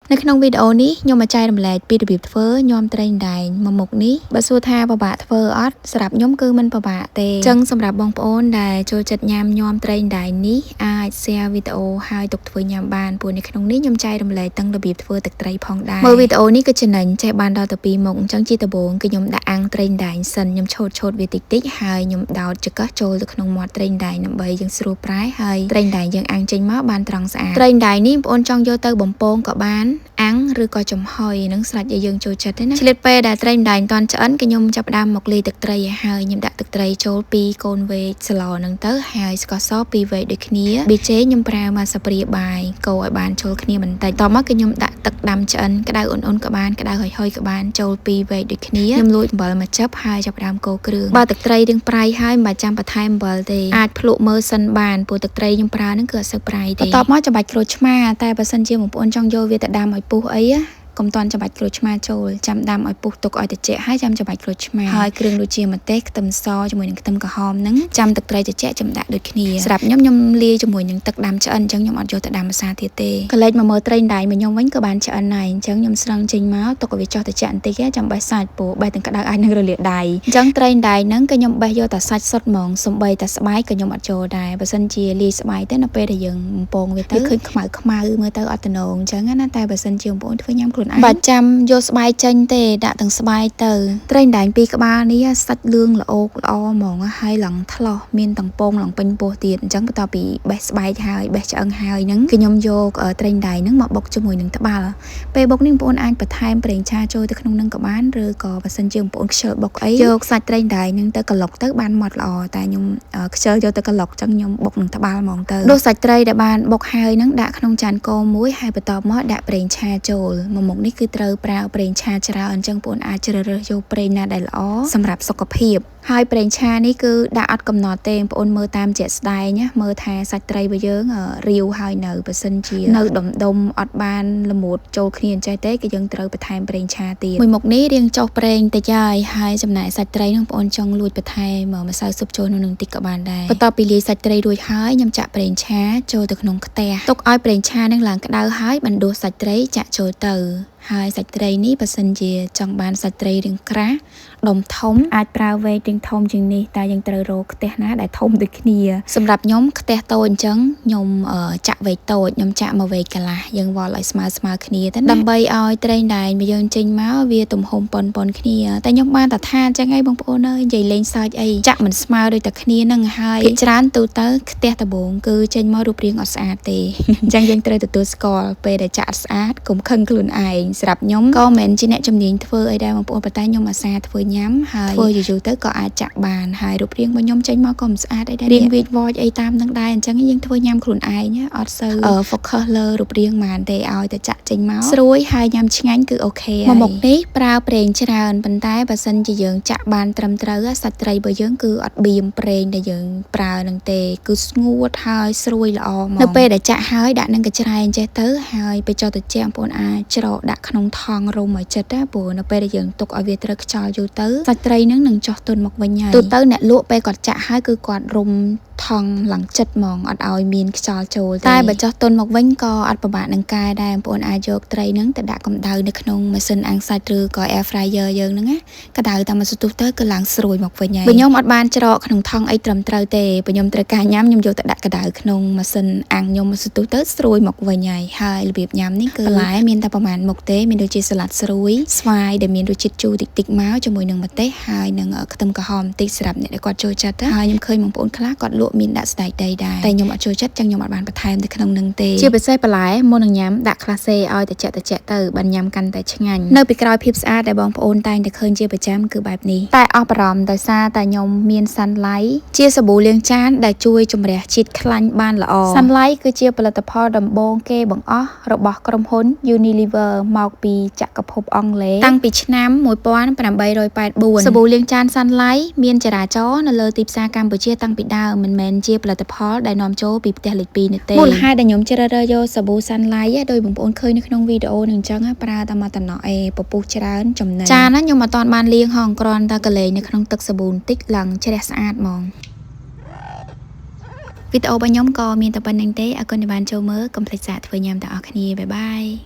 នៅក្នុងវីដេអូនេះខ្ញុំមកចែករំលែកពីរបៀបធ្វើញោមត្រីដែងមួយមុខនេះបើសួរថាពិបាកធ្វើអត់សម្រាប់ខ្ញុំគឺមិនពិបាកទេអញ្ចឹងសម្រាប់បងប្អូនដែលចូលចិត្តញ៉ាំញោមត្រីដែងនេះអាច share វីដេអូហើយទុកធ្វើញ៉ាំបានព្រោះនៅក្នុងនេះខ្ញុំចែករំលែកទាំងរបៀបធ្វើទឹកត្រីផងដែរមើលវីដេអូនេះគឺចំណេញចេះបានដល់ទៅ2មុខអញ្ចឹងជាដំបូងគឺខ្ញុំដាក់អាំងត្រីដែងសិនខ្ញុំឆូតវាតិចតិចហើយខ្ញុំដោតចង្កឹះចូលទៅក្នុងមាត់ត្រីដែងដើម្បីយើងស្រួលប្រែហើយត្រីដែងយើងអាំងចេញមកបានត្រង់ស្អាតត្រីដែងនេះបងប្អូនចង់យកទៅបំពងក៏បានអាំងឬក៏ចំហុយនឹងស្រេចឲ្យយើងចូលចិត្តទេណាឆ្លៀតពេលដែលត្រីដែងតន់ឆ្អិនក៏ខ្ញុំចាប់ផ្ដើមមកលាយទឹកត្រីឲ្យហើយខ្ញុំដាក់ទឹកត្រីចូល2កូនវែកស្លហ្នឹងទៅហើយស្ករស2វែកដូចគ្នាប៊ីចេខ្ញុំប្រើមកសាព្រាបាយកូរឲ្យបានចូលគ្នាបន្តិចតមកគឺខ្ញុំដាក់ទឹកដាំឆ្អិនក្តៅអ៊ុនៗក៏បានក្តៅហុយៗក៏បានចូល2វែកដូចគ្នាខ្ញុំលួចអំបិលមកចិបហើយចាប់ផ្ដើមកូរគ្រឿងបើទឹកត្រីរៀងប្រៃហើយមិនបាច់ចាំបន្ថែមអំបិលទេអាចភ្លក់មើលសិនបានព្រោះទឹកត្រីខ្ញុំប្រើហ្នឹងគឺអត់សូវប្រៃទេបន្ទាប់មកចាំបាច់ក្រូចឆ្មាតែបើសិនជាបងប្អូនចង់យកវាទៅដាំឲ្យពុះអីកុំតន់ចាំបាច់ក្រូចឆ្មាចូលចាំដាំឲ្យពុះទុកឲ្យត្រជាក់ហើយចាំបាច់ក្រូចឆ្មាហើយគ្រឿងដូចជាម្ទេសខ្ទឹមសជាមួយនឹងខ្ទឹមក្រហមហ្នឹងចាំទឹកត្រីត្រជាក់ចាំដាក់ដូចគ្នាសម្រាប់ខ្ញុំលាយជាមួយនឹងទឹកដាំឆ្អិនអញ្ចឹងខ្ញុំអត់យកទៅដាំម្សៅទៀតទេកលេចមកមើលត្រីដែងមកខ្ញុំវិញក៏បានឆ្អិនហើយអញ្ចឹងខ្ញុំស្រង់ចេញមកទុកឲ្យវាចុះត្រជាក់បន្តិចចាំបេះសាច់ពោបេះទាំងក្តៅអាចនឹងរលាកដៃអញ្ចឹងត្រីដែងហ្នឹងក៏ខ្ញុំបេះយកតែសាច់សុទ្ធហ្មងសំបីតែស្បែកក៏ខ្ញុំអត់ចូលដែរបើសិនជាលាយស្បែកទៅនៅពេលដែលយើងបំពងវាទៅឃើញខ្មៅមើលទៅអត់តំណងអញ្ចឹងណាតែបើសិនជាបងប្អូនធ្វើញ៉ាំខ្លួនឯងបាច់ចាំយកស្បែកចេញទេដាក់ទាំងស្បែកទៅត្រីដែង2ក្បាលនេះសាច់លឿងល្អហ្មងហើយឡើងថ្លោះមានទាំងពងឡើងពេញពោះទៀតអញ្ចឹងបន្ទាប់ពីបេះស្បែកហើយបេះឆ្អឹងហើយហ្នឹងគឺខ្ញុំយកត្រីដែងហ្នឹងមកបុកជាមួយនឹងត្បាល់ពេលបុកនេះបងប្អូនអាចបន្ថែមប្រេងឆាចូលទៅក្នុងហ្នឹងក៏បានឬក៏បើសិនជាបងប្អូនខ្ជិលបុកអីយកសាច់ត្រីដែងហ្នឹងទៅក្លុកទៅបានម៉ត់ល្អតែខ្ញុំខ្ជិលយកទៅក្លុកអញ្ចឹងខ្ញុំបុកនឹងត្បាល់ហ្មងទៅដួសសាច់ត្រីដែលបានបុកហើយហ្នឹងដាក់ក្នុងចានគោមួយហើយបន្ទាប់មកដាក់ប្រេងឆាចូលមួយមុខនេះគឺត្រូវប្រើប្រេងឆាច្រើនអញ្ចឹងបងប្អូនអាចជ្រើសរើសយកប្រេងណាដែលល្អសម្រាប់សុខភាពហើយប្រេងឆានេះគឺដាក់អត់កំណត់ទេបងប្អូនមើលតាមជាក់ស្ដែងណាមើលថាសាច់ត្រីរបស់យើងរាវហើយនៅបើសិនជានៅដុំអត់បានល្មួតចូលគ្នាអញ្ចេះទេគឺយើងត្រូវបន្ថែមប្រេងឆាទៀតមួយមុខនេះរៀងចុះប្រេងតិចហើយចំណែកសាច់ត្រីនោះបងប្អូនចង់លួចបន្ថែមម្សៅស៊ុបចូលក្នុងនឹងតិចក៏បានដែរបន្ទាប់ពីលាយសាច់ត្រីរួចហើយខ្ញុំចាក់ប្រេងឆាចូលទៅក្នុងខ្ទះទុកឲ្យប្រេងឆានឹងឡើងក្តៅហើយបណ្ដួសសាច់ត្រីចាក់ចូលទៅហើយសាច់ត្រីនេះបើសិនជាចង់បានសាច់ត្រីរាងក្រាស់ដុំធំអាចប្រើវែករាងធំជាងនេះតែយើងត្រូវរកខ្ទះណាដែលធំដូចគ្នាសម្រាប់ខ្ញុំខ្ទះតូចអញ្ចឹងខ្ញុំចាក់វែកតូចខ្ញុំចាក់មកវែកកន្លះយើងវល់ឲ្យស្មើគ្នាទៅដើម្បីឲ្យត្រីដែងយើងចេញមកវាទំហំប៉ុនគ្នាតែខ្ញុំបានតែថាអញ្ចឹងឯងបងប្អូនអើយនិយាយលេងសើចអីចាក់មិនស្មើដូចតែគ្នានឹងហើយភាគច្រើនទូទៅខ្ទះដំបូងគឺចេញមករូបរាងអត់ស្អាតទេអញ្ចឹងយើងត្រូវទទួលស្គាល់ពេលដែលចាក់ស្អាតកុំខឹងខ្លួនឯងសម្រាប់ខ្ញុំក៏មិនជាអ្នកជំនាញធ្វើអីដែរបងប្អូនប៉ុន្តែខ្ញុំអាសាធ្វើញ៉ាំហើយធ្វើយូរទៅក៏អាចចាក់បានហើយរូបរាងរបស់ខ្ញុំចេញមកក៏មិនស្អាតអីដែររាងវាចវចអីតាមនឹងដែរអញ្ចឹងយើងធ្វើញ៉ាំខ្លួនឯងអត់សូវ focus លើរូបរាងហ្មងទេឲ្យតែចាក់ចេញមកស្រួយហើយញ៉ាំឆ្ងាញ់គឺអូខេហើយមុខនេះប្រើប្រេងច្រើនប៉ុន្តែបើសិនជាយើងចាក់បានត្រឹមត្រូវសាច់ត្រីរបស់យើងគឺអត់បៀមប្រេងដែលយើងប្រើនឹងទេគឺស្ងួតហើយស្រួយល្អហ្មងនៅពេលដែលចាក់ហើយដាក់នឹងកញ្ច្រែងចេះទៅហើយពេលចុះត្រជាក់បងប្អូនអាចច្រកដាក់ក្នុងថង់រុំឲ្យចិត្តណាព្រោះនៅពេលដែលយើងទុកឲ្យវាត្រូវខ្យល់យូរទៅសាច់ត្រីហ្នឹងនឹងចុះទន់មកវិញហើយទូទៅអ្នកលក់ពេលគាត់ចាក់ហើយគឺគាត់រុំថង់ឡើងចិត្តហ្មងអត់ឲ្យមានខ្យល់ចូលទេតែបើចុះទន់មកវិញក៏អត់ពិបាកនឹងកែដែរបងប្អូនអាចយកត្រីហ្នឹងទៅដាក់កម្ដៅនៅក្នុងម៉ាស៊ីនអាំងសាច់ឬក៏ air fryer យើងហ្នឹងណាក្ដៅតាមមកស្ទុះទៅគឺឡើងស្រួយមកវិញហើយបើខ្ញុំអត់បានច្រកក្នុងថង់អីត្រឹមត្រូវទេបើខ្ញុំត្រូវការញ៉ាំខ្ញុំយកទៅដាក់ក្ដៅក្នុងម៉ាស៊ីនអាំងខ្ញុំមកស្ទុះទៅស្រួយមកវិញហើយរបៀបញ៉ាំនេះគឺបន្លែមានតែប្រហែលមុខទេមានដូចជាសាឡាត់ស្រួយស្វាយដែលមានរសជាតិជូរតិចមកជាមួយនឹងម្ទេសហើយនឹងខ្ទឹមក្រហមបន្តិចសម្រាប់អ្នកដែលគាត់ចូលចិត្តហើយខ្ញុំឃើញបងប្អូនខ្លះគាត់លក់មានដាក់ស្តេចដីដែរតែខ្ញុំអត់ចូលចិត្តចឹងខ្ញុំអត់បានបន្ថែមទៅក្នុងនឹងទេជាពិសេសបន្លែមុននឹងញ៉ាំដាក់ក្លាសេឲ្យត្រជាក់ទៅបានញ៉ាំកាន់តែឆ្ងាញ់នៅពីក្រោយភាពស្អាតដែលបងប្អូនតែងតែឃើញជាប្រចាំគឺបែបនេះតែអស់បារម្ភដោយសារតែខ្ញុំមាន Sunlight ជាសាប៊ូលាងចានដែលជួយជំរះជាតិខ្លាញ់បានល្អ Sunlight គឺជាផលិតផលដំបូងគេបង្អស់របស់ក្រុមហ៊ុន Unilever មកពីចក្រភពអង់គ្លេសតាំងពីឆ្នាំ1884សាប៊ូលាងចាន Sunlight មានចរាចរណ៍នៅលើទីផ្សារកម្ពុជាតាំងពីដើមមិនមែនជាផលិតផលដែលនាំចូលពីផ្ទះលេខ2នោះទេមូលហេតុដែលខ្ញុំជ្រើសរើសយកសាប៊ូ Sunlight ដោយបងប្អូនឃើញនៅក្នុងវីដេអូនឹងអញ្ចឹងប្រើតែមកតំណក់ពពុះច្រើនចំណេញចានណាខ្ញុំអត់ទាន់បានលាងហងគ្រាន់តែកលេងនៅក្នុងទឹកសាប៊ូបន្តិចឡើងជ្រះស្អាតហ្មងវីដេអូរបស់ខ្ញុំក៏មានតែប៉ុណ្្នឹងទេអរគុណដែលបានចូលមើលកុំភ្លេចសាកធ្វើញ៉ាំទាំងអស់គ្នាបាយបាយ